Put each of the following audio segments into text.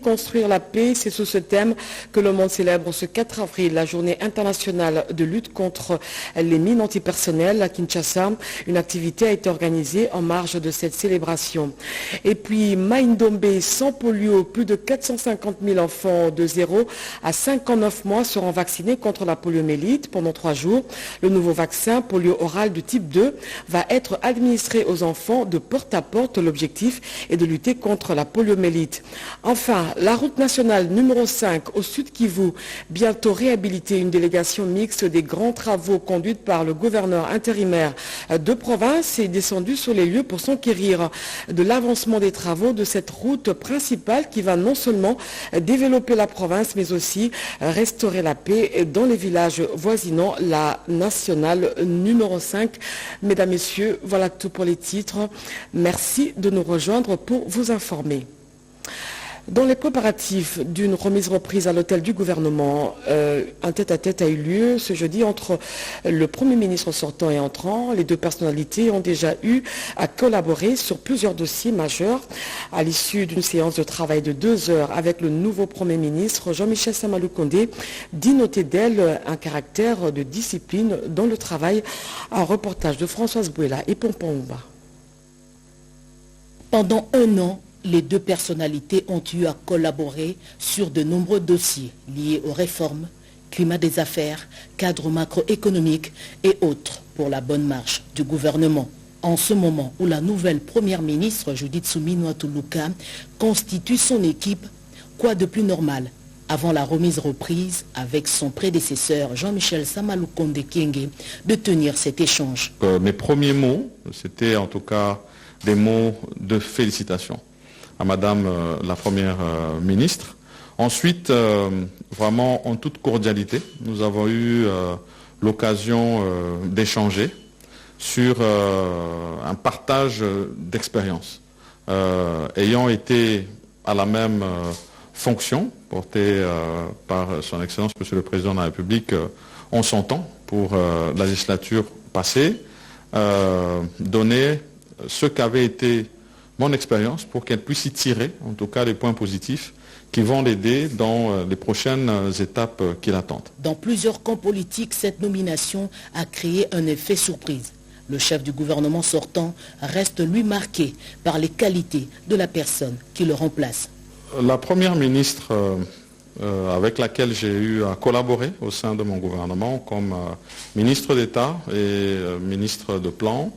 Construire la paix, c'est sous ce thème que le monde célèbre ce 4 avril la journée internationale de lutte contre les mines antipersonnelles à Kinshasa. Une activité a été organisée en marge de cette célébration. Et puis Maindombe, sans polio, plus de 450 000 enfants de 0 à 59 mois seront vaccinés contre la poliomyélite pendant 3 jours. Le nouveau vaccin polio oral du type 2 va être administré aux enfants de porte à porte. L'objectif est de lutter contre la poliomyélite. Enfin, la route nationale numéro 5 au sud Kivu, bientôt réhabilitée. Une délégation mixte des grands travaux conduite par le gouverneur intérimaire de province est descendue sur les lieux pour s'enquérir de l'avancement des travaux de cette route principale qui va non seulement développer la province mais aussi restaurer la paix dans les villages voisinants. La nationale numéro 5. Mesdames, Messieurs, voilà tout pour les titres. Merci de nous rejoindre pour vous informer. Dans les préparatifs d'une remise-reprise à l'hôtel du gouvernement, un tête-à-tête a eu lieu ce jeudi entre le Premier ministre sortant et entrant. Les deux personnalités ont déjà eu à collaborer sur plusieurs dossiers majeurs. À l'issue d'une séance de travail de 2 heures avec le nouveau Premier ministre, Jean-Michel Samalou Kondé dit noter d'elle un caractère de discipline dans le travail. Un reportage de Françoise Bouela et Pompon Ouba. Pendant 1 an, les deux personnalités ont eu à collaborer sur de nombreux dossiers liés aux réformes, climat des affaires, cadre macroéconomique et autres pour la bonne marche du gouvernement. En ce moment où la nouvelle première ministre Judith Suminwa Tuluka constitue son équipe, quoi de plus normal avant la remise-reprise avec son prédécesseur Jean-Michel Samalou Kondé Kyenge de tenir cet échange. Mes premiers mots, c'était en tout cas des mots de félicitations à Madame la Première ministre. Ensuite, vraiment en toute cordialité, nous avons eu l'occasion d'échanger sur un partage d'expérience. Ayant été à la même fonction portée par son Excellence Monsieur le Président de la République, on s'entend pour la législature passée, donner ce qu'avait été mon expérience pour qu'elle puisse y tirer, en tout cas, les points positifs qui vont l'aider dans les prochaines étapes qui l'attendent. Dans plusieurs camps politiques, cette nomination a créé un effet surprise. Le chef du gouvernement sortant reste lui marqué par les qualités de la personne qui le remplace. La première ministre avec laquelle j'ai eu à collaborer au sein de mon gouvernement comme ministre d'État et ministre de Plan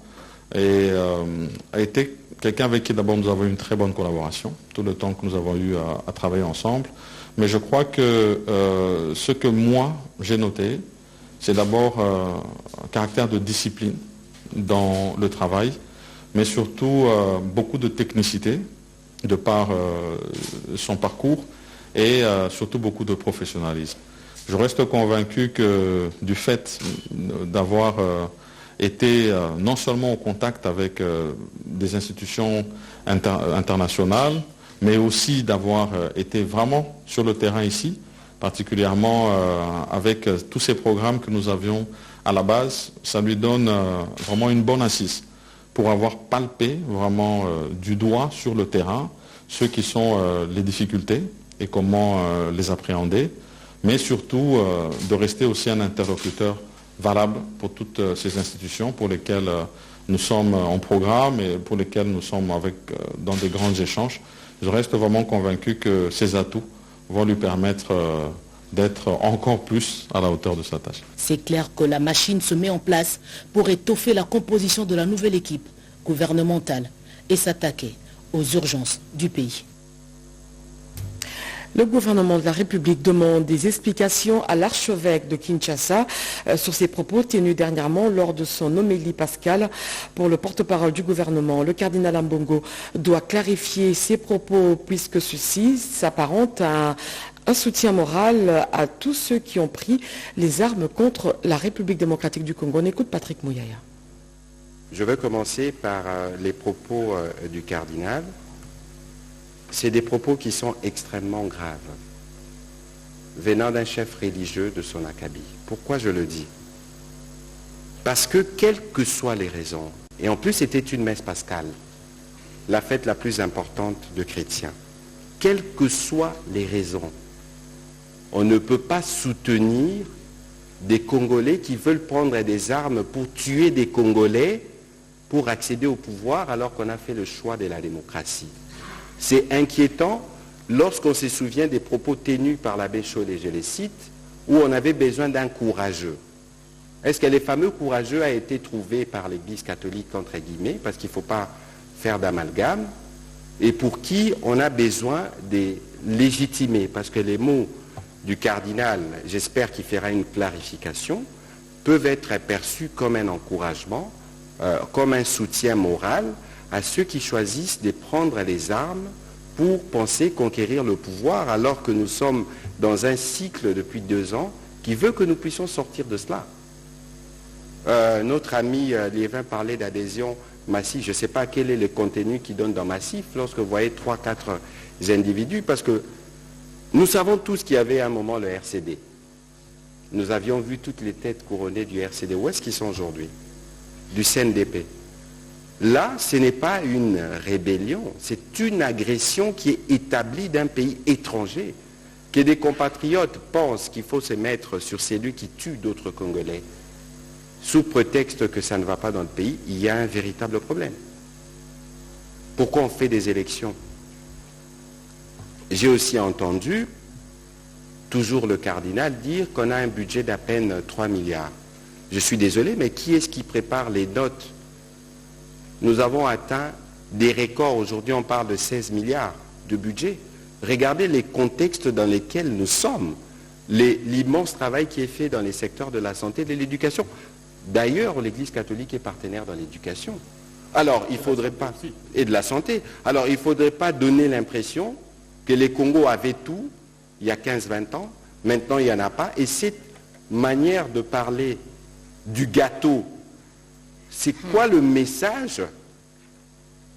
a été quelqu'un avec qui d'abord nous avons eu une très bonne collaboration, tout le temps que nous avons eu à travailler ensemble. Mais je crois que ce que moi j'ai noté, c'est d'abord un caractère de discipline dans le travail, mais surtout beaucoup de technicité de par son parcours et surtout beaucoup de professionnalisme. Je reste convaincu que du fait d'avoir été non seulement au contact avec des institutions internationales, mais aussi d'avoir été vraiment sur le terrain ici, particulièrement avec tous ces programmes que nous avions à la base, ça lui donne vraiment une bonne assise pour avoir palpé vraiment du doigt sur le terrain ce qui sont les difficultés et comment les appréhender, mais surtout de rester aussi un interlocuteur valable pour toutes ces institutions pour lesquelles nous sommes en programme et pour lesquelles nous sommes dans des grands échanges. Je reste vraiment convaincu que ces atouts vont lui permettre d'être encore plus à la hauteur de sa tâche. C'est clair que la machine se met en place pour étoffer la composition de la nouvelle équipe gouvernementale et s'attaquer aux urgences du pays. Le gouvernement de la République demande des explications à l'archevêque de Kinshasa sur ses propos tenus dernièrement lors de son homélie pascale pour le porte-parole du gouvernement. Le cardinal Ambongo doit clarifier ses propos puisque ceci s'apparente à un soutien moral à tous ceux qui ont pris les armes contre la République démocratique du Congo. On écoute Patrick Mouyaya. Je vais commencer par les propos du cardinal. C'est des propos qui sont extrêmement graves, venant d'un chef religieux de son acabit. Pourquoi je le dis? Parce que quelles que soient les raisons, et en plus c'était une messe pascale, la fête la plus importante de chrétiens, quelles que soient les raisons. On ne peut pas soutenir des Congolais qui veulent prendre des armes pour tuer des Congolais pour accéder au pouvoir alors qu'on a fait le choix de la démocratie. C'est inquiétant lorsqu'on se souvient des propos tenus par l'abbé Chollet, je les cite, où on avait besoin d'un courageux. Est-ce que les fameux courageux a été trouvé par l'Église catholique, entre guillemets, parce qu'il ne faut pas faire d'amalgame, et pour qui on a besoin de légitimer, parce que les mots du cardinal, j'espère qu'il fera une clarification, peuvent être perçus comme un encouragement, comme un soutien moral à ceux qui choisissent de prendre les armes pour penser conquérir le pouvoir, alors que nous sommes dans un cycle depuis 2 ans qui veut que nous puissions sortir de cela. Notre ami Liévin parlait d'adhésion massive. Je ne sais pas quel est le contenu qu'il donne dans massif lorsque vous voyez 3-4 individus, parce que nous savons tous qu'il y avait à un moment le RCD. Nous avions vu toutes les têtes couronnées du RCD. Où est-ce qu'ils sont aujourd'hui? Du CNDP. Là, ce n'est pas une rébellion, c'est une agression qui est établie d'un pays étranger. Que des compatriotes pensent qu'il faut se mettre sur celui qui tue d'autres Congolais, sous prétexte que ça ne va pas dans le pays, il y a un véritable problème. Pourquoi on fait des élections? J'ai aussi entendu toujours le cardinal dire qu'on a un budget d'à peine 3 milliards. Je suis désolé, mais qui est-ce qui prépare les notes? Nous avons atteint des records. Aujourd'hui, on parle de 16 milliards de budget. Regardez les contextes dans lesquels nous sommes. L'immense travail qui est fait dans les secteurs de la santé et de l'éducation. D'ailleurs, l'Église catholique est partenaire dans l'éducation. Alors, il ne faudrait pas... Et de la santé. Alors, il ne faudrait pas donner l'impression que les Congos avaient tout il y a 15-20 ans. Maintenant, il n'y en a pas. Et cette manière de parler du gâteau, c'est quoi le message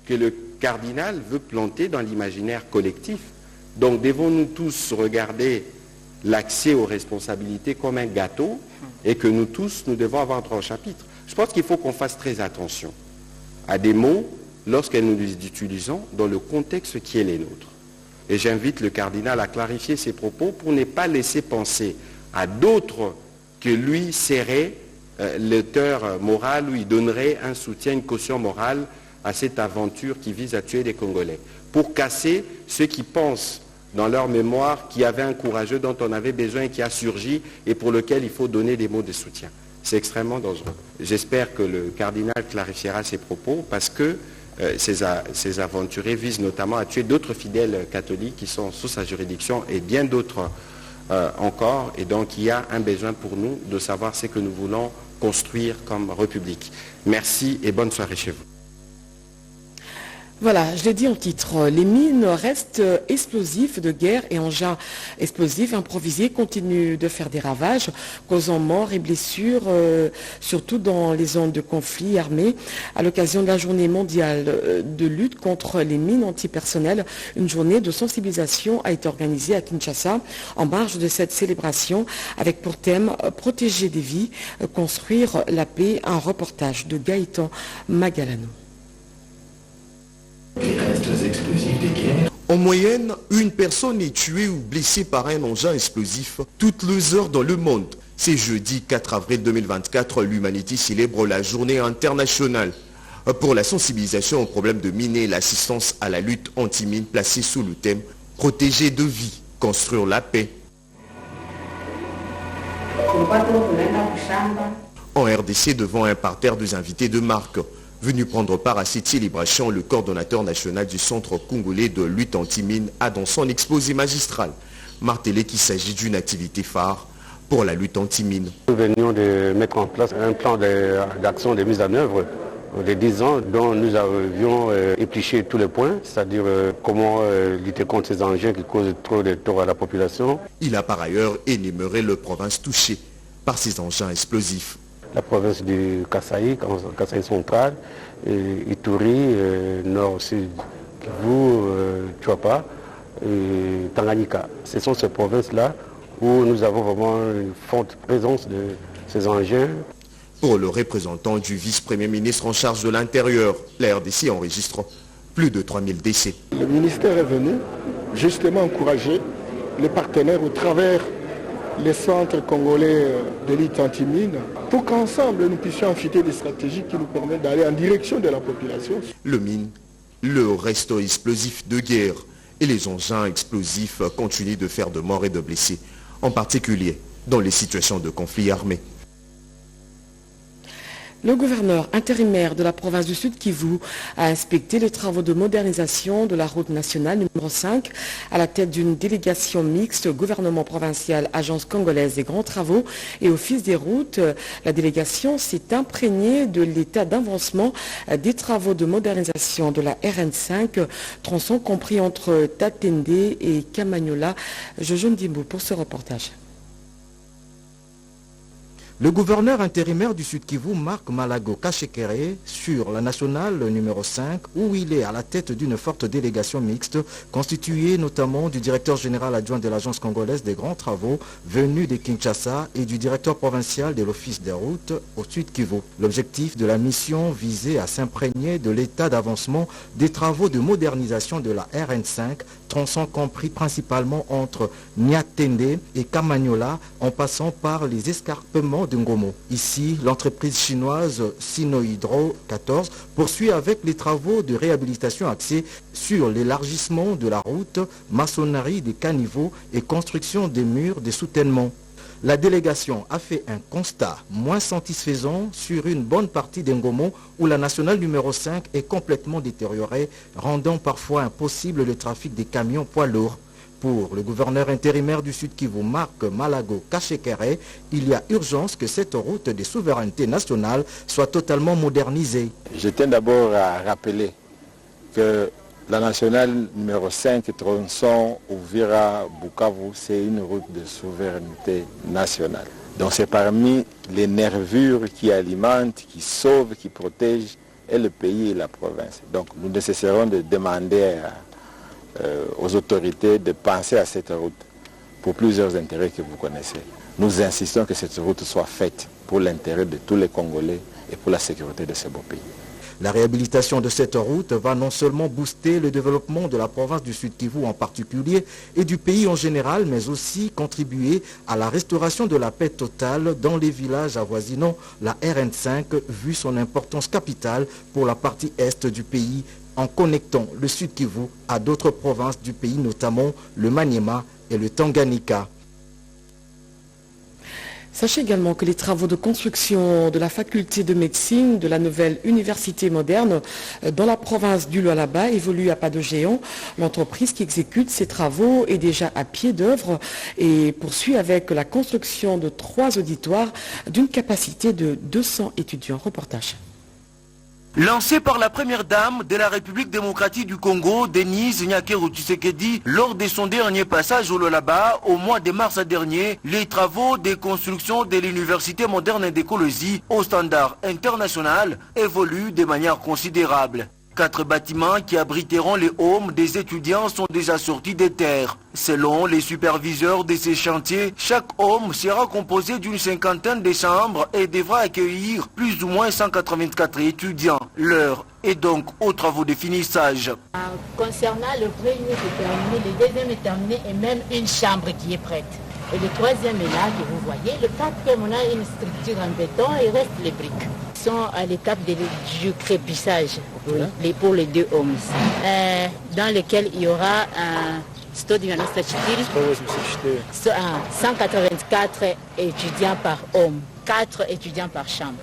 que le cardinal veut planter dans l'imaginaire collectif? Donc, devons-nous tous regarder l'accès aux responsabilités comme un gâteau et que nous tous, nous devons avoir droit au chapitre? Je pense qu'il faut qu'on fasse très attention à des mots lorsque nous les utilisons dans le contexte qui est les nôtres. Et j'invite le cardinal à clarifier ses propos pour ne pas laisser penser à d'autres que lui serait l'auteur moral, où il donnerait un soutien, une caution morale à cette aventure qui vise à tuer des Congolais. Pour casser ceux qui pensent dans leur mémoire qu'il y avait un courageux dont on avait besoin et qui a surgi et pour lequel il faut donner des mots de soutien. C'est extrêmement dangereux. J'espère que le cardinal clarifiera ses propos parce que ces aventuriers visent notamment à tuer d'autres fidèles catholiques qui sont sous sa juridiction et bien d'autres encore. Et donc il y a un besoin pour nous de savoir ce que nous voulons construire comme République. Merci et bonne soirée chez vous. Voilà, je l'ai dit en titre, les mines restent explosifs de guerre et engins explosifs improvisés continuent de faire des ravages, causant morts et blessures, surtout dans les zones de conflit armés. À l'occasion de la journée mondiale de lutte contre les mines antipersonnelles, une journée de sensibilisation a été organisée à Kinshasa en marge de cette célébration avec pour thème « Protéger des vies, construire la paix », un reportage de Gaëtan Magalano. En moyenne, une personne est tuée ou blessée par un engin explosif toutes les heures dans le monde. C'est jeudi 4 avril 2024, l'humanité célèbre la journée internationale pour la sensibilisation aux problèmes de mines et l'assistance à la lutte anti-mine placée sous le thème « Protéger de vie, construire la paix ». En RDC, devant un parterre des invités de marque, venu prendre part à cette célébration, le coordonnateur national du Centre congolais de lutte anti-mine a dans son exposé magistral martelé qu'il s'agit d'une activité phare pour la lutte anti-mine. Nous venions de mettre en place un plan d'action de mise en œuvre de 10 ans dont nous avions épluché tous les points, c'est-à-dire comment lutter contre ces engins qui causent trop de tort à la population. Il a par ailleurs énuméré les provinces touchées par ces engins explosifs. La province du Kasaï, Kasaï central, Ituri, nord-sud, Kivu, Tchouapa et Tanganyika. Ce sont ces provinces-là où nous avons vraiment une forte présence de ces engins. Pour le représentant du vice-premier ministre en charge de l'Intérieur, la RDC enregistre plus de 3000 décès. Le ministère est venu justement encourager les partenaires au travers les centres congolais de lutte anti-mine pour qu'ensemble nous puissions affûter des stratégies qui nous permettent d'aller en direction de la population. Le mine, le reste explosif de guerre et les engins explosifs continuent de faire de morts et de blessés, en particulier dans les situations de conflit armé. Le gouverneur intérimaire de la province du Sud Kivu a inspecté les travaux de modernisation de la route nationale numéro 5 à la tête d'une délégation mixte gouvernement provincial, agence congolaise des grands travaux et office des routes. La délégation s'est imprégnée de l'état d'avancement des travaux de modernisation de la RN5, tronçon compris entre Tatende et Kamanyola. Jojo Ndimbo pour ce reportage. Le gouverneur intérimaire du Sud Kivu, Marc Malago Kachekere, sur la nationale numéro 5, où il est à la tête d'une forte délégation mixte, constituée notamment du directeur général adjoint de l'agence congolaise des grands travaux, venu de Kinshasa, et du directeur provincial de l'office des routes au Sud Kivu. L'objectif de la mission visait à s'imprégner de l'état d'avancement des travaux de modernisation de la RN5, tronçon compris principalement entre Niatende et Kamanyola, en passant par les escarpements de Ngomo. Ici, l'entreprise chinoise Sinohydro 14 poursuit avec les travaux de réhabilitation axés sur l'élargissement de la route, maçonnerie des caniveaux et construction des murs de soutènement. La délégation a fait un constat moins satisfaisant sur une bonne partie d'Ngomo où la nationale numéro 5 est complètement détériorée, rendant parfois impossible le trafic des camions poids lourds. Pour le gouverneur intérimaire du Sud Kivu, Marc Malago Kachekere, il y a urgence que cette route de souveraineté nationale soit totalement modernisée. Je tiens d'abord à rappeler que la nationale numéro 5, tronçon Uvira-Bukavu, c'est une route de souveraineté nationale. Donc c'est parmi les nervures qui alimentent, qui sauvent, qui protègent et le pays et la province. Donc nous ne cesserons de demander aux autorités de penser à cette route pour plusieurs intérêts que vous connaissez. Nous insistons que cette route soit faite pour l'intérêt de tous les Congolais et pour la sécurité de ce beau pays. La réhabilitation de cette route va non seulement booster le développement de la province du Sud Kivu en particulier et du pays en général, mais aussi contribuer à la restauration de la paix totale dans les villages avoisinant la RN5, vu son importance capitale pour la partie est du pays, en connectant le Sud Kivu à d'autres provinces du pays, notamment le Maniema et le Tanganyika. Sachez également que les travaux de construction de la faculté de médecine de la nouvelle université moderne dans la province du Lualaba évoluent à pas de géant. L'entreprise qui exécute ces travaux est déjà à pied d'œuvre et poursuit avec la construction de 3 auditoires d'une capacité de 200 étudiants. Reportage. Lancé par la première dame de la République démocratique du Congo, Denise Nyakeru Tshisekedi, lors de son dernier passage au Lualaba au mois de mars dernier, les travaux de construction de l'université moderne d'écologie au standard international évoluent de manière considérable. 4 bâtiments qui abriteront les homes des étudiants sont déjà sortis des terres. Selon les superviseurs de ces chantiers, chaque home sera composé d'une 50aine de chambres et devra accueillir plus ou moins 184 étudiants. L'heure est donc aux travaux de finissage. Concernant le premier est terminé, le deuxième est terminé et même une chambre qui est prête. Et le troisième est là, que vous voyez. Le quatrième, on a une structure en béton et il reste les briques. Ils sont à l'étape du crépissage pour les 2 hommes. Dans lequel il y aura un 184 étudiants par homme, 4 étudiants par chambre.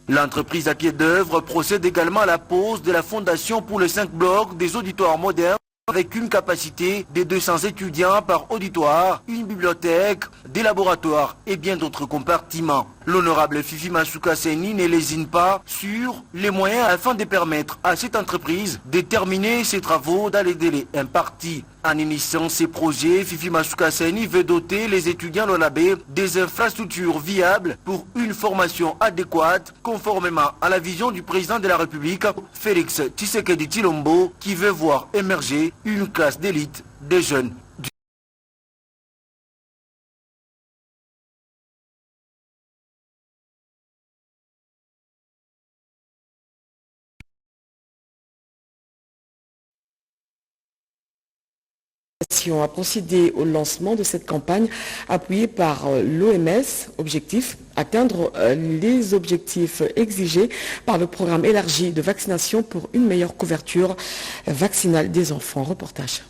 L'entreprise à pied d'œuvre procède également à la pose de la fondation pour les 5 blocs des auditoires modernes avec une capacité de 200 étudiants par auditoire, une bibliothèque, des laboratoires et bien d'autres compartiments. L'honorable Fifi Masuka Seni ne lésine pas sur les moyens afin de permettre à cette entreprise de terminer ses travaux dans les délais impartis. En initiant ces projets, Fifi Masuka Seni veut doter les étudiants lolabais des infrastructures viables pour une formation adéquate conformément à la vision du président de la République, Félix Tshisekedi Tshilombo, qui veut voir émerger une classe d'élite des jeunes. a procédé au lancement de cette campagne appuyée par l'OMS. Objectif, atteindre les objectifs exigés par le programme élargi de vaccination pour une meilleure couverture vaccinale des enfants. Reportage.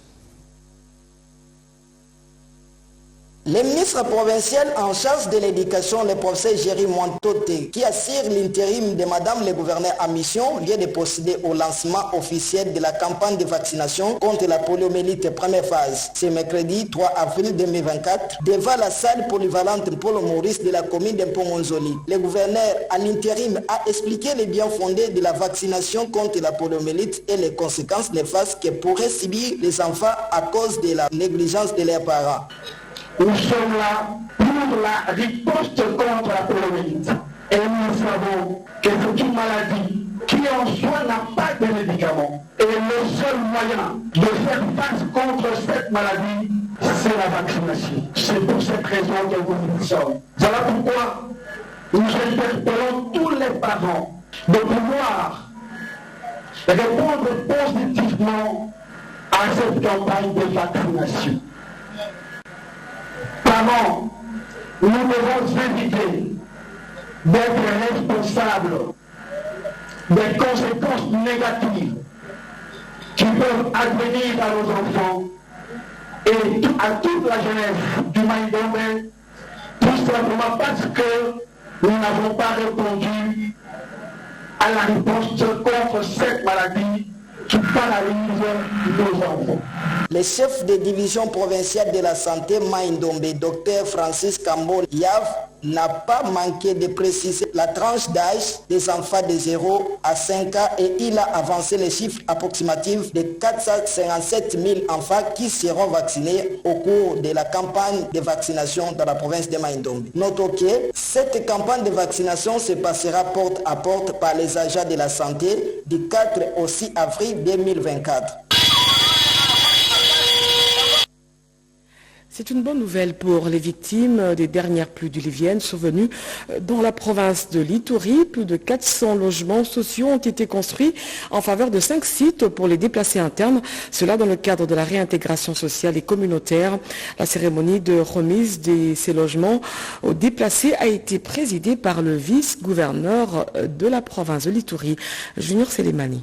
Le ministre provincial en charge de l'éducation, le professeur Géry Montote, qui assure l'intérim de Madame le gouverneur en mission, vient de procéder au lancement officiel de la campagne de vaccination contre la poliomyélite première phase. Ce mercredi 3 avril 2024, devant la salle polyvalente Paul Maurice de la commune de Pongonzoli. Le gouverneur à l'intérim a expliqué les biens fondés de la vaccination contre la poliomyélite et les conséquences néfastes que pourraient subir les enfants à cause de la négligence de leurs parents. Nous sommes là pour la riposte contre la poliomyélite. Et nous savons que c'est une maladie qui en soi n'a pas de médicaments. Et le seul moyen de faire face contre cette maladie, c'est la vaccination. C'est pour cette raison que nous y sommes. Voilà pourquoi nous interpellons tous les parents de pouvoir répondre positivement à cette campagne de vaccination. Parents, nous devons éviter d'être responsables des conséquences négatives qui peuvent advenir à nos enfants et à toute la jeunesse du Maïdomé, tout simplement parce que nous n'avons pas répondu à la riposte contre cette maladie qui paralyse nos enfants. Le chef de division provinciale de la santé Maïndombe, Dr Francis Cambo Yav, n'a pas manqué de préciser la tranche d'âge des enfants de 0 à 5 ans et il a avancé les chiffres approximatifs de 457 000 enfants qui seront vaccinés au cours de la campagne de vaccination dans la province de Maïndombe. Notons que cette campagne de vaccination se passera porte à porte par les agents de la santé du 4 au 6 avril 2024. C'est une bonne nouvelle pour les victimes des dernières pluies diluviennes survenues dans la province de l'Ituri. Plus de 400 logements sociaux ont été construits en faveur de 5 sites pour les déplacés internes. Cela dans le cadre de la réintégration sociale et communautaire. La cérémonie de remise de ces logements aux déplacés a été présidée par le vice-gouverneur de la province de l'Ituri, Junior Selemani.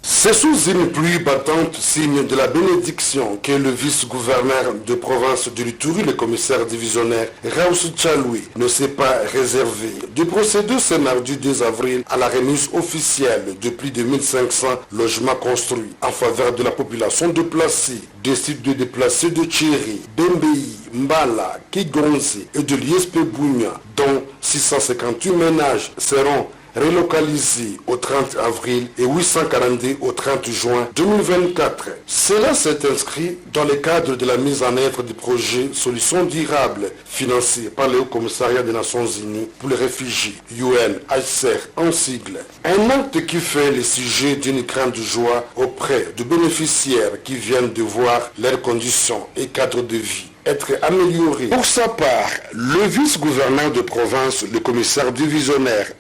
C'est sous une pluie battante, signe de la bénédiction, que le vice-gouverneur de province de l'Ituri, le commissaire divisionnaire Raousou Tchaloui, ne s'est pas réservé de procéder ce mardi 2 avril à la remise officielle de plus de 1500 logements construits en faveur de la population déplacée des sites de déplacés de Tchéri, Bembei, Mbala, Kigonzi et de l'ISP Bounia, dont 658 ménages seront relocalisés au 30 avril et 842 au 30 juin 2024. Cela s'est inscrit dans le cadre de la mise en œuvre du projet Solutions durables financé par le Haut Commissariat des Nations Unies pour les réfugiés, UNHCR en sigle. Un acte qui fait le sujet d'une grande joie auprès de bénéficiaires qui viennent de voir leurs conditions et cadre de vie être améliorés. Pour sa part, le vice-gouverneur de province, le commissaire divisionnaire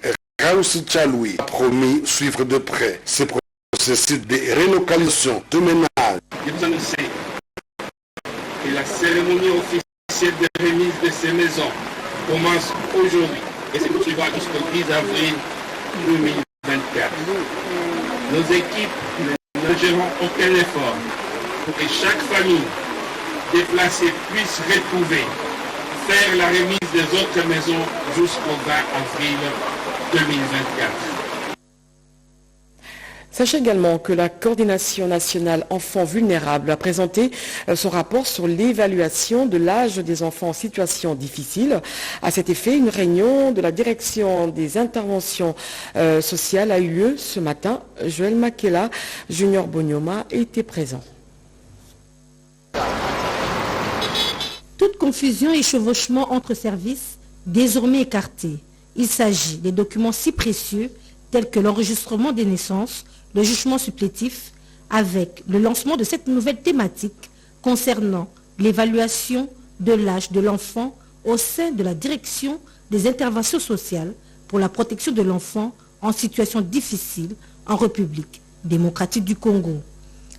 Raousou Tchaloui a promis suivre de près ces processus de relocalisation de ménages. Ils annonçaient que la cérémonie officielle de remise de ces maisons commence aujourd'hui et se poursuivra jusqu'au 10 avril 2024. Nos équipes ne géreront aucun effort pour que chaque famille déplacée puisse retrouver, faire la remise des autres maisons jusqu'au 20 avril 2024. Sachez également que la Coordination nationale enfants vulnérables a présenté son rapport sur l'évaluation de l'âge des enfants en situation difficile. À cet effet, une réunion de la direction des interventions sociales a eu lieu ce matin. Joël Makela, Junior Bonyoma était présent. Toute confusion et chevauchement entre services désormais écartés. Il s'agit des documents si précieux tels que l'enregistrement des naissances, le jugement supplétif, avec le lancement de cette nouvelle thématique concernant l'évaluation de l'âge de l'enfant au sein de la direction des interventions sociales pour la protection de l'enfant en situation difficile en République démocratique du Congo.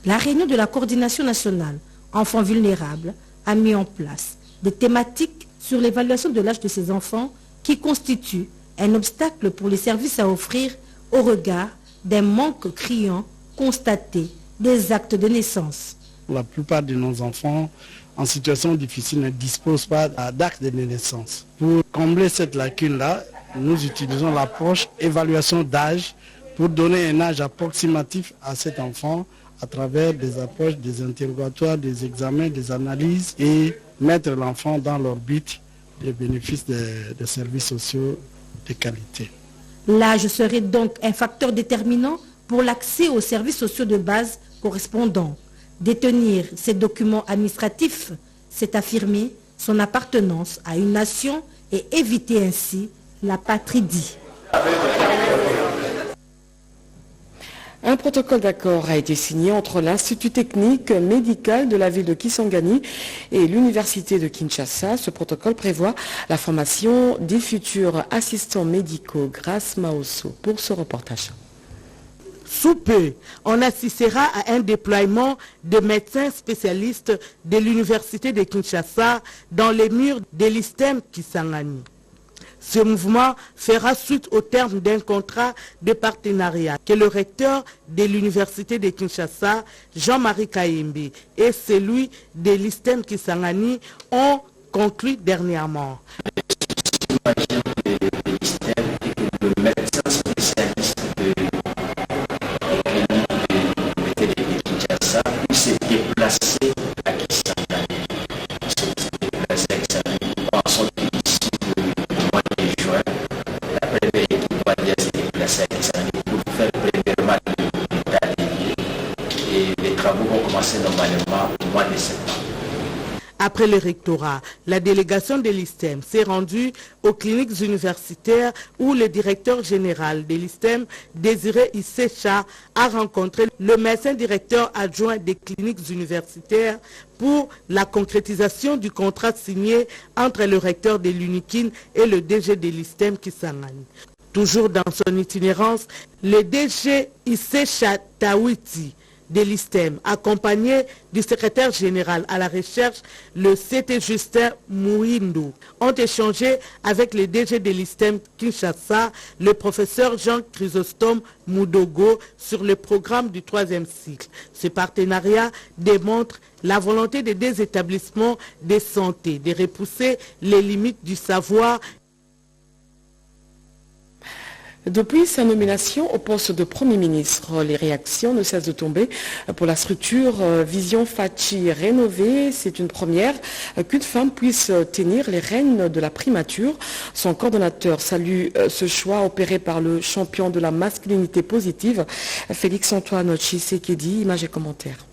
La réunion de la coordination nationale Enfants vulnérables a mis en place des thématiques sur l'évaluation de l'âge de ces enfants qui constituent un obstacle pour les services à offrir au regard des manques criants constatés des actes de naissance. La plupart de nos enfants en situation difficile ne disposent pas d'actes de naissance. Pour combler cette lacune-là, nous utilisons l'approche évaluation d'âge pour donner un âge approximatif à cet enfant à travers des approches, des interrogatoires, des examens, des analyses et mettre l'enfant dans l'orbite des bénéfices des services sociaux de qualité. L'âge serait donc un facteur déterminant pour l'accès aux services sociaux de base correspondants. Détenir ces documents administratifs, c'est affirmer son appartenance à une nation et éviter ainsi la patridie. Un protocole d'accord a été signé entre l'Institut technique médical de la ville de Kisangani et l'Université de Kinshasa. Ce protocole prévoit la formation des futurs assistants médicaux. Grâce Maosso pour ce reportage. Sous peu, on assistera à un déploiement de médecins spécialistes de l'Université de Kinshasa dans les murs de l'ISTEM Kisangani. Ce mouvement fera suite au terme d'un contrat de partenariat que le recteur de l'Université de Kinshasa, Jean-Marie Kayembe, et celui de l'ISTEM Kisangani ont conclu dernièrement. Le médecin spécialiste de Kinshasa s'est déplacé à Kisangani. Il s'est déplacé à Kisangani. Nous pensons qu'ici, le mois de juin, la première équipe va se déplacer à Kisangani pour faire premièrement l'état des lieux. Et les travaux vont commencer normalement au mois de septembre. Après le rectorat, la délégation de l'ISTEM s'est rendue aux cliniques universitaires où le directeur général de l'ISTEM, Désiré Issécha, a rencontré le médecin directeur adjoint des cliniques universitaires pour la concrétisation du contrat signé entre le recteur de l'UNIKIN et le DG de l'ISTEM Kisangani. Toujours dans son itinérance, le DG Issécha Tawiti de l'ISTEM, accompagné du secrétaire général à la recherche, le CT Justin Mouindou, ont échangé avec le DG de l'ISTEM Kinshasa, le professeur Jean Chrysostome Moudogo, sur le programme du 3e cycle. Ce partenariat démontre la volonté des deux établissements de santé de repousser les limites du savoir. Depuis sa nomination au poste de Premier ministre, les réactions ne cessent de tomber pour la structure Vision Fachi rénovée. C'est une première qu'une femme puisse tenir les rênes de la primature. Son coordonnateur salue ce choix opéré par le champion de la masculinité positive, Félix-Antoine Tshisekedi. Images et commentaires.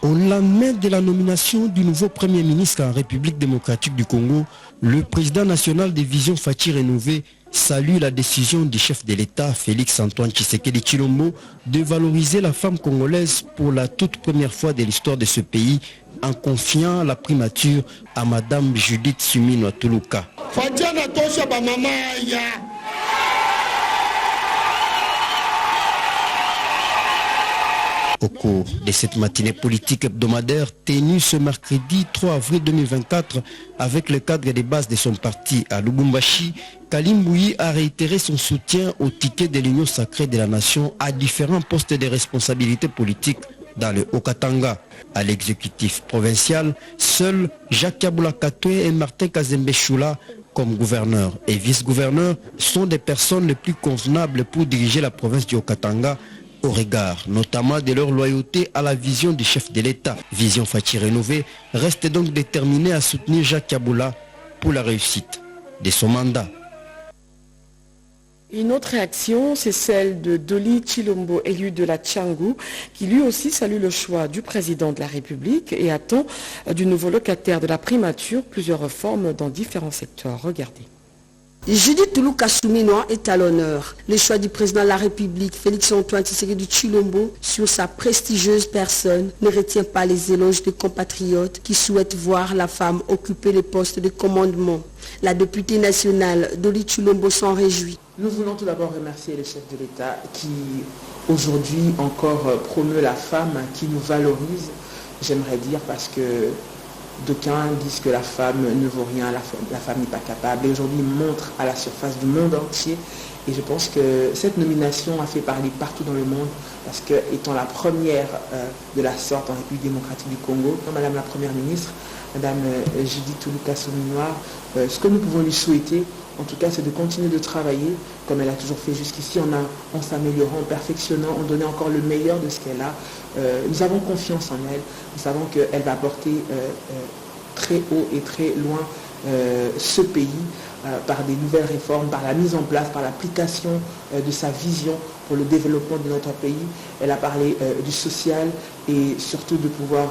Au lendemain de la nomination du nouveau Premier ministre en République démocratique du Congo, le président national des Visions Fachi Rénové salue la décision du chef de l'État, Félix-Antoine Tshisekedi Tshilombo, de valoriser la femme congolaise pour la toute première fois de l'histoire de ce pays en confiant la primature à Madame Judith Suminwa Tuluka. Au cours de cette matinée politique hebdomadaire tenue ce mercredi 3 avril 2024 avec le cadre des bases de son parti à Lubumbashi, Kalimbouyi a réitéré son soutien au ticket de l'Union sacrée de la nation à différents postes de responsabilité politique dans le Haut-Katanga. À l'exécutif provincial, seuls Jacques Kaboula Katoué et Martin Kazembe Choula comme gouverneur et vice-gouverneur sont des personnes les plus convenables pour diriger la province du Haut-Katanga au regard notamment de leur loyauté à la vision du chef de l'État. Vision Fachi Rénové reste donc déterminée à soutenir Jacques Kaboula pour la réussite de son mandat. Une autre réaction, c'est celle de Doli Tshilombo, élu de la Tchangou, qui lui aussi salue le choix du président de la République et attend du nouveau locataire de la primature plusieurs réformes dans différents secteurs. Regardez. Judith Toulouka Souminois est à l'honneur. Le choix du président de la République, Félix-Antoine Tshisekedi Tshilombo, sur sa prestigieuse personne ne retient pas les éloges des compatriotes qui souhaitent voir la femme occuper les postes de commandement. La députée nationale Doli Tshilombo s'en réjouit. Nous voulons tout d'abord remercier le chef de l'État qui aujourd'hui encore promeut la femme, qui nous valorise, j'aimerais dire, parce que d'aucuns disent que la femme ne vaut rien, la femme n'est pas capable. Et aujourd'hui, il montre à la surface du monde entier. Et je pense que cette nomination a fait parler partout dans le monde, parce que, étant la première de la sorte en République démocratique du Congo, Madame la Première ministre, Madame Judith Toulouka Souminois, ce que nous pouvons lui souhaiter, en tout cas, c'est de continuer de travailler comme elle a toujours fait jusqu'ici, en s'améliorant, en perfectionnant, en donnant encore le meilleur de ce qu'elle a. Nous avons confiance en elle. Nous savons qu'elle va porter très haut et très loin ce pays par des nouvelles réformes, par la mise en place, par l'application de sa vision pour le développement de notre pays. Elle a parlé du social et surtout de pouvoir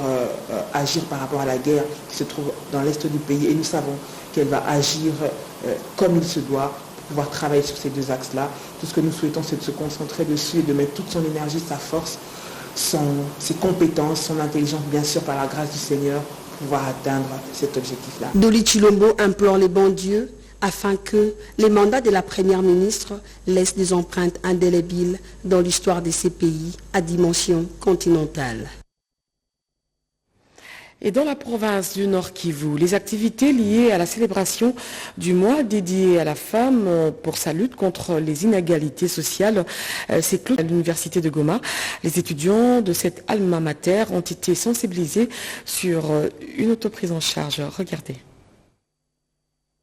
agir par rapport à la guerre qui se trouve dans l'est du pays. Et nous savons qu'elle va agir comme il se doit pour pouvoir travailler sur ces deux axes-là. Tout ce que nous souhaitons, c'est de se concentrer dessus et de mettre toute son énergie, sa force, ses compétences, son intelligence, bien sûr, par la grâce du Seigneur, pour pouvoir atteindre cet objectif-là. Doli Tshilombo implore les bons dieux afin que les mandats de la Première ministre laissent des empreintes indélébiles dans l'histoire de ces pays à dimension continentale. Et dans la province du Nord Kivu, les activités liées à la célébration du mois dédié à la femme pour sa lutte contre les inégalités sociales s'est clôturé à l'université de Goma. Les étudiants de cette alma mater ont été sensibilisés sur une autoprise en charge. Regardez.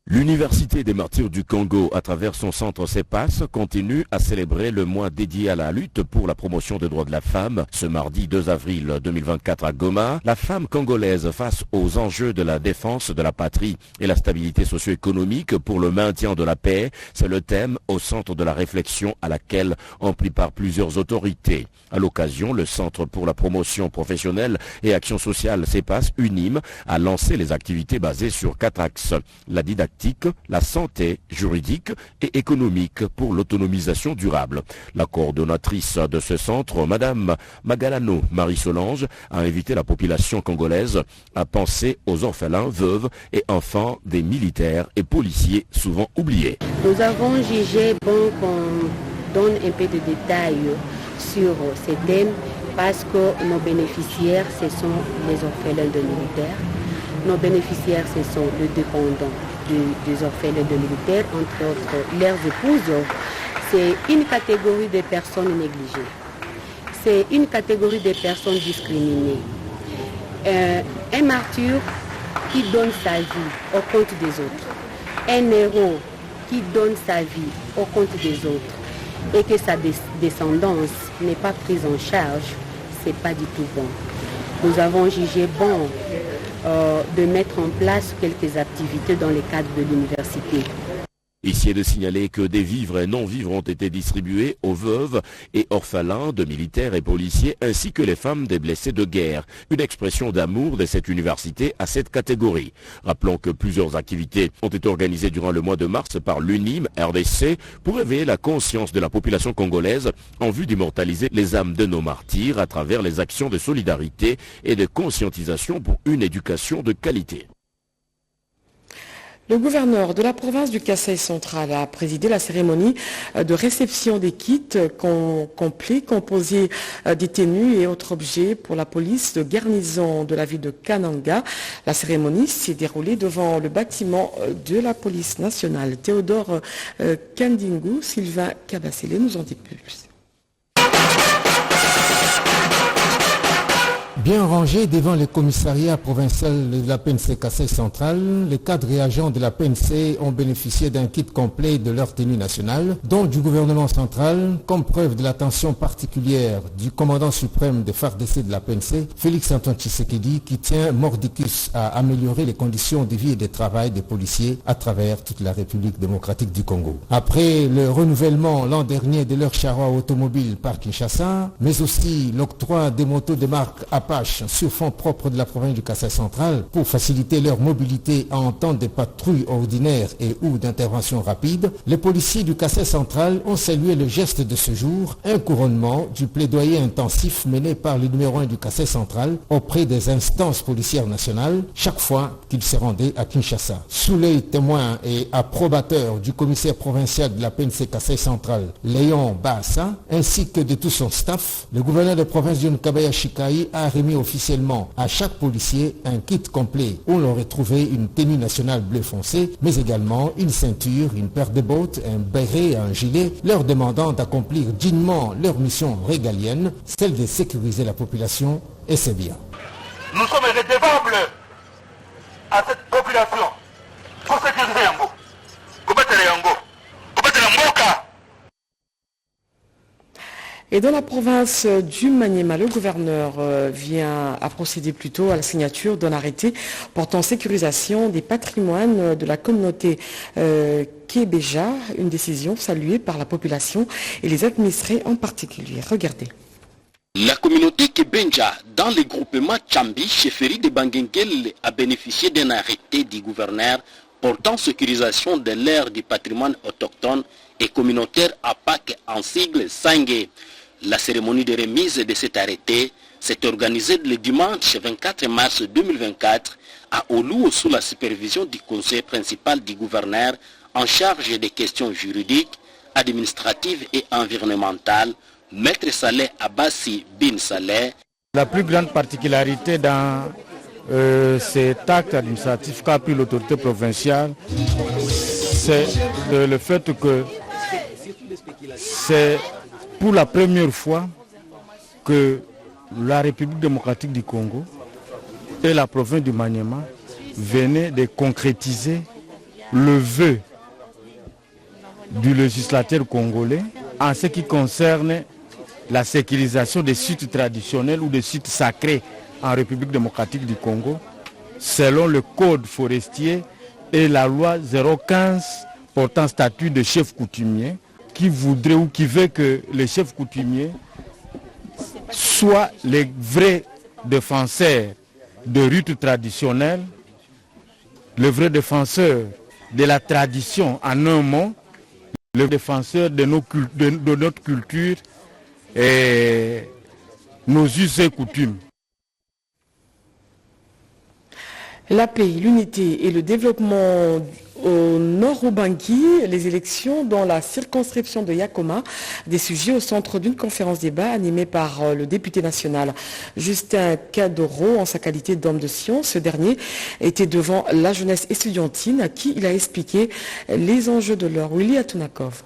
L'Université des martyrs du Congo, à travers son centre CEPAS, continue à célébrer le mois dédié à la lutte pour la promotion des droits de la femme. Ce mardi 2 avril 2024 à Goma, la femme congolaise face aux enjeux de la défense de la patrie et la stabilité socio-économique pour le maintien de la paix, c'est le thème au centre de la réflexion à laquelle ont pris part plusieurs autorités. À l'occasion, le Centre pour la promotion professionnelle et action sociale CEPAS UNIM a lancé les activités basées sur 4 axes. La didactique, la santé, juridique et économique pour l'autonomisation durable. La coordonnatrice de ce centre, Madame Magalano Marie-Solange, a invité la population congolaise à penser aux orphelins, veuves et enfants des militaires et policiers souvent oubliés. Nous avons jugé bon qu'on donne un peu de détails sur ces thèmes parce que nos bénéficiaires, ce sont les orphelins de militaires. Nos bénéficiaires, ce sont les dépendants des orphelins de militaires, entre autres leurs épouses. C'est une catégorie de personnes négligées. C'est une catégorie de personnes discriminées. Un martyr qui donne sa vie au compte des autres. Un héros qui donne sa vie au compte des autres et que sa descendance n'est pas prise en charge, c'est pas du tout bon. Nous avons jugé bon de mettre en place quelques activités dans le cadre de l'université. Ici est de signaler que des vivres et non-vivres ont été distribués aux veuves et orphelins de militaires et policiers ainsi que les femmes des blessés de guerre. Une expression d'amour de cette université à cette catégorie. Rappelons que plusieurs activités ont été organisées durant le mois de mars par l'UNIM RDC pour éveiller la conscience de la population congolaise en vue d'immortaliser les âmes de nos martyrs à travers les actions de solidarité et de conscientisation pour une éducation de qualité. Le gouverneur de la province du Kasaï central a présidé la cérémonie de réception des kits complets composés des tenues et autres objets pour la police de garnison de la ville de Kananga. La cérémonie s'est déroulée devant le bâtiment de la police nationale. Théodore Kandingu, Sylvain Kabasele nous en dit plus. Bien rangés devant le commissariat provincial de la PNC Kasaï central, les cadres et agents de la PNC ont bénéficié d'un kit complet de leur tenue nationale, dont du gouvernement central, comme preuve de l'attention particulière du commandant suprême de FARDC de la PNC, Félix-Antoine Tshisekedi, qui tient mordicus à améliorer les conditions de vie et de travail des policiers à travers toute la République démocratique du Congo. Après le renouvellement l'an dernier de leur charroi automobile par Kinshasa, mais aussi l'octroi des motos de marque à Apache sur fonds propres de la province du Kassai central pour faciliter leur mobilité en temps de patrouilles ordinaires et ou d'intervention rapide, les policiers du Kassai central ont salué le geste de ce jour, un couronnement du plaidoyer intensif mené par le numéro 1 du Kassai central auprès des instances policières nationales chaque fois qu'il se rendait à Kinshasa. Sous l'œil témoin et approbateur du commissaire provincial de la PNC Kassai central, Léon Bassa, ainsi que de tout son staff, le gouverneur de province John Kabaya Shikai a remis officiellement à chaque policier un kit complet où l'on retrouvait une tenue nationale bleu foncé, mais également une ceinture, une paire de bottes, un béret et un gilet, leur demandant d'accomplir dignement leur mission régalienne, celle de sécuriser la population, et c'est bien. Nous sommes redevables à cette population pour sécuriser Yango. Et dans la province du Maniema, le gouverneur a procédé plutôt à la signature d'un arrêté portant sécurisation des patrimoines de la communauté Kébeja, une décision saluée par la population et les administrés en particulier. Regardez. La communauté Kébenja, dans le groupement Tchambi, chefferie de Bangenkel, a bénéficié d'un arrêté du gouverneur portant sécurisation de l'aire du patrimoine autochtone et communautaire APAC en sigle Sangé. La cérémonie de remise de cet arrêté s'est organisée le dimanche 24 mars 2024 à Olou sous la supervision du conseil principal du gouverneur en charge des questions juridiques, administratives et environnementales, Maître Saleh Abbassi Bin Saleh. La plus grande particularité dans cet acte administratif qu'a pris l'autorité provinciale, c'est le fait que c'est pour la première fois que la République démocratique du Congo et la province du Maniema venaient de concrétiser le vœu du législateur congolais en ce qui concerne la sécurisation des sites traditionnels ou des sites sacrés en République démocratique du Congo, selon le code forestier et la loi 015 portant statut de chef coutumier, qui voudrait ou qui veut que les chefs coutumiers soient les vrais défenseurs de rites traditionnels, les vrais défenseurs de la tradition en un mot, les défenseurs de notre culture et nos us et coutumes. La paix, l'unité et le développement au nord Ubangi, les élections dans la circonscription de Yakoma, des sujets au centre d'une conférence débat animée par le député national Justin Kadoro en sa qualité d'homme de science. Ce dernier était devant la jeunesse estudiantine à qui il a expliqué les enjeux de l'heure. Willy Atunakov.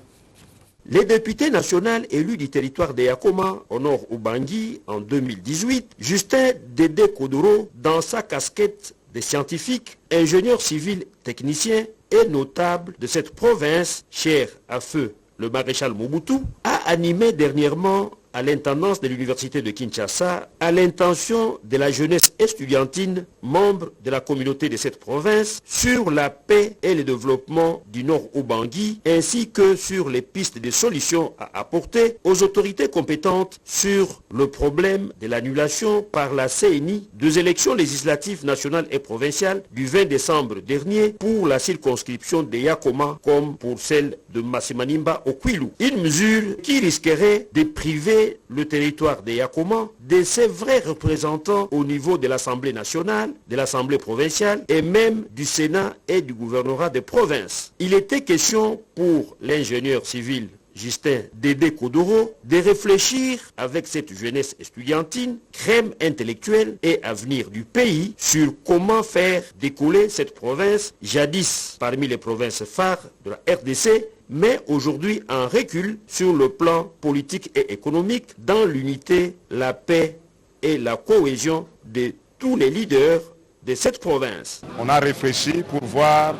Les députés nationaux élus du territoire de Yakoma, au nord Ubangi, en 2018, Justin Dédé Kodoro, dans sa casquette de scientifique, ingénieur civil technicien et notable de cette province, cher à feu le maréchal Mobutu, a animé dernièrement à l'intendance de l'université de Kinshasa, à l'intention de la jeunesse estudiantine, membre de la communauté de cette province, sur la paix et le développement du Nord Ubangi, ainsi que sur les pistes de solutions à apporter aux autorités compétentes sur le problème de l'annulation par la CENI des élections législatives nationales et provinciales du 20 décembre dernier pour la circonscription de Yakoma comme pour celle de Masimanimba au Kwilu. Une mesure qui risquerait de priver le territoire de Yakoma de ses vrais représentants au niveau de l'Assemblée nationale, de l'Assemblée provinciale et même du Sénat et du gouvernorat de province. Il était question pour l'ingénieur civil Justin Dédé Kodoro de réfléchir avec cette jeunesse estudiantine, crème intellectuelle et avenir du pays sur comment faire décoller cette province, jadis parmi les provinces phares de la RDC, mais aujourd'hui en recul sur le plan politique et économique dans l'unité, la paix et la cohésion de tous les leaders de cette province. On a réfléchi pour voir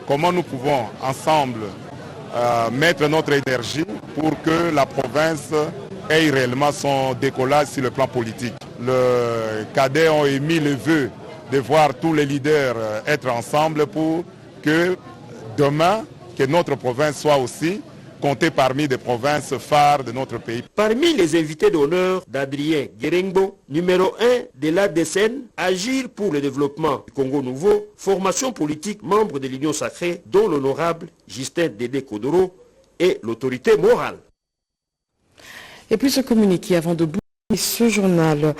comment nous pouvons ensemble mettre notre énergie pour que la province ait réellement son décollage sur le plan politique. Les cadets ont émis le vœu de voir tous les leaders être ensemble pour que demain, que notre province soit aussi compter parmi des provinces phares de notre pays. Parmi les invités d'honneur d'Adrien Guerengbo, numéro 1 de l'ADSN, Agir pour le développement du Congo Nouveau, formation politique membre de l'Union sacrée, dont l'honorable Justin Dédé Kodoro est l'autorité morale. Et puis ce communiqué avant de boucler ce journal.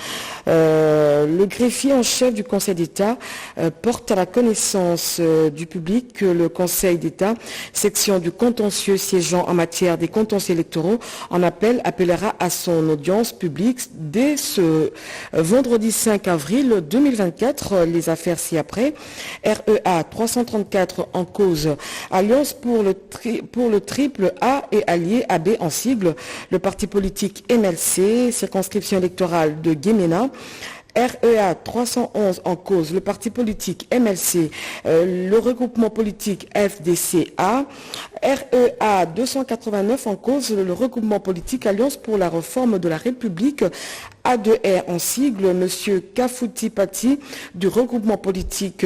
Le greffier en chef du Conseil d'État porte à la connaissance du public que le Conseil d'État, section du contentieux siégeant en matière des contentieux électoraux, en appellera à son audience publique dès ce vendredi 5 avril 2024. Les affaires ci-après. REA 334 en cause. Alliance pour le triple A et allié AB en sigle. Le parti politique MLC, circonscription électorale de Guéména. REA 311 en cause, le parti politique MLC, le regroupement politique FDCA. REA 289 en cause, le regroupement politique Alliance pour la réforme de la République. A2R en sigle, M. Kafouti Pati du regroupement politique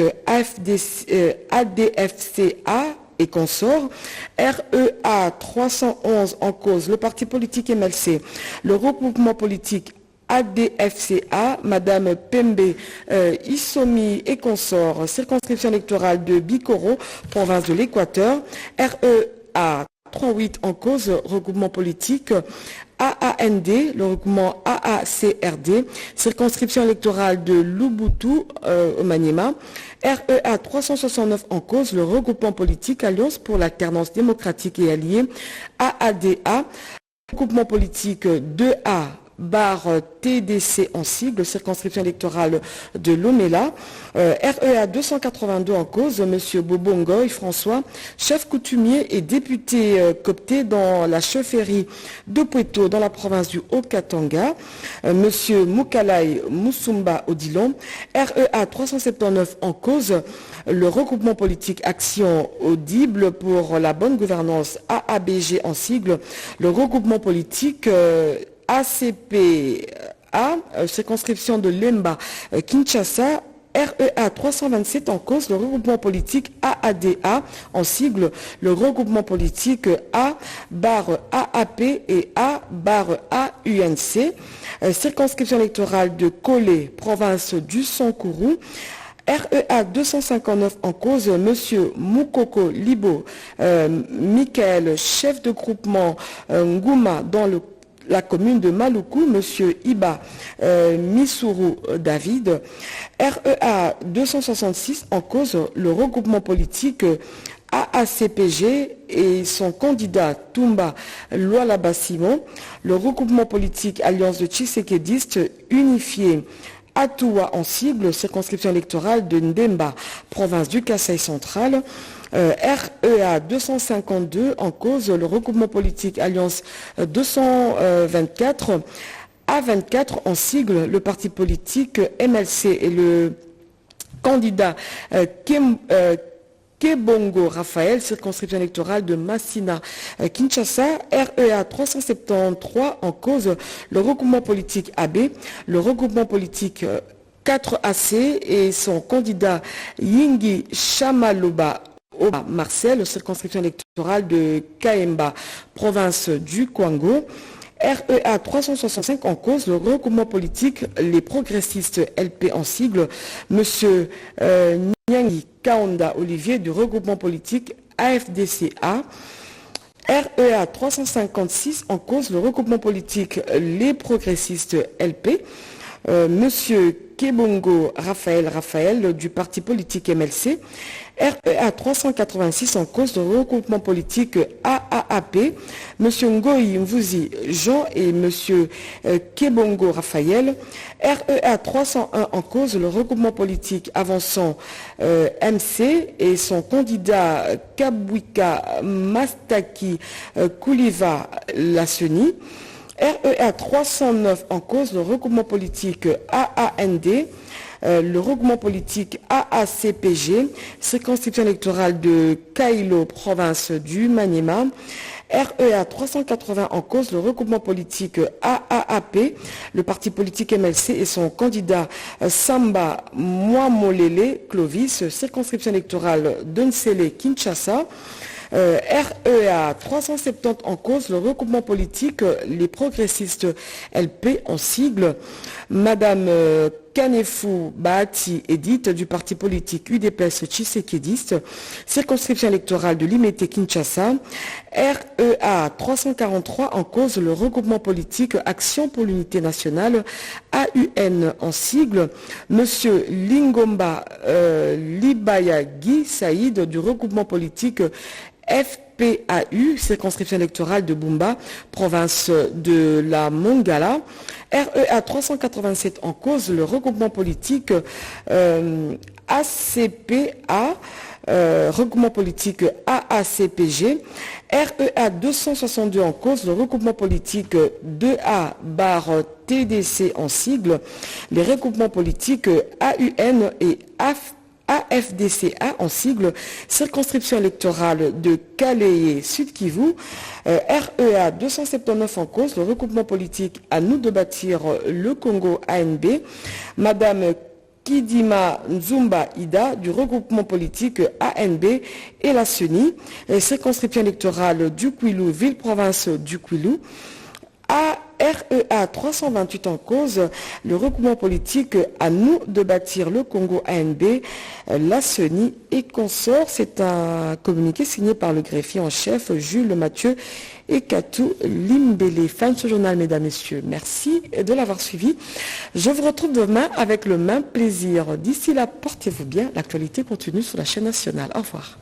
ADFCA et consorts. REA 311 en cause, le parti politique MLC, le regroupement politique ADFCA, Madame Pembe Issomi et consorts, circonscription électorale de Bikoro, province de l'Équateur. REA 38 en cause, regroupement politique AAND, le regroupement AACRD, circonscription électorale de Lubutu au Maniema. REA 369 en cause, le regroupement politique Alliance pour l'alternance démocratique et alliée AADA, regroupement politique 2A TDC en sigle, circonscription électorale de Lomela. REA 282 en cause, M. Bobongoy François, chef coutumier et député coopté dans la chefferie de Pueto dans la province du Haut-Katanga. M. Moukalai Moussumba Odilon. REA 379 en cause, le regroupement politique Action Audible pour la bonne gouvernance AABG en sigle, le regroupement politique ACPA, circonscription de Lemba, Kinshasa. REA 327 en cause, le regroupement politique AADA en sigle, le regroupement politique A-AAP et A-AUNC, circonscription électorale de Kolé, province du Sankourou. REA 259 en cause, M. Moukoko Libo, Michael, chef de groupement Ngouma dans la commune de Maluku, M. Iba Missourou David. REA 266 en cause, le regroupement politique AACPG et son candidat Toumba Lualaba Simon, le regroupement politique Alliance de Tshisekedistes unifié Atoua en sigle, circonscription électorale de Ndemba, province du Kasaï central. REA 252 en cause, le regroupement politique Alliance 224, A24 en sigle, le parti politique MLC et le candidat Kebongo Raphaël, circonscription électorale de Massina, Kinshasa. REA 373 en cause, le regroupement politique AB, le regroupement politique 4AC et son candidat Yingi Chamaloba Marcel, circonscription électorale de Kaemba, province du Kwango. REA 365 en cause, le regroupement politique Les Progressistes LP en sigle, M. Nyangi Kaonda Olivier du regroupement politique AFDCA. REA 356 en cause, le regroupement politique Les Progressistes LP. M. Kebongo Raphaël du parti politique MLC. REA 386 en cause de regroupement politique AAAP, M. Ngoyi Mvuzi Jean et M. Kebongo Raphaël. REA 301 en cause le regroupement politique Avançant MC et son candidat Kabwika Mastaki Kouliva Lasseni. REA 309 en cause le regroupement politique AAND, le regroupement politique AACPG, circonscription électorale de Kailo, province du Maniema. REA 380 en cause le regroupement politique AAAP, le parti politique MLC et son candidat Samba Mwamolele Clovis, circonscription électorale d'Unsele Kinshasa. REA 370 en cause, le regroupement politique, les progressistes LP en sigle. Madame Kanefou Bahati Edith du parti politique UDPS Tshisekediste, circonscription électorale de Limete Kinshasa. REA 343 en cause, le regroupement politique Action pour l'unité nationale, AUN en sigle. Monsieur Lingomba Libayagi Saïd du regroupement politique FPAU, circonscription électorale de Bumba, province de la Mongala. REA 387 en cause, le regroupement politique ACPA, regroupement politique AACPG. REA 262 en cause, le regroupement politique 2A/TDC en sigle. Les regroupements politiques AUN et AFDCA en sigle, circonscription électorale de Calais Sud Kivu. REA 279 en cause, le regroupement politique À nous de bâtir le Congo ANB. Madame Kidima Nzumba Ida du regroupement politique ANB et la CENI, circonscription électorale du Kwilu, ville-province du Kwilu. REA 328 en cause, le regroupement politique À nous de bâtir le Congo ANB, la CENI et consorts. C'est un communiqué signé par le greffier en chef Jules Mathieu et Katou Limbele. Fin de ce journal, mesdames, messieurs. Merci de l'avoir suivi. Je vous retrouve demain avec le même plaisir. D'ici là, portez-vous bien. L'actualité continue sur la chaîne nationale. Au revoir.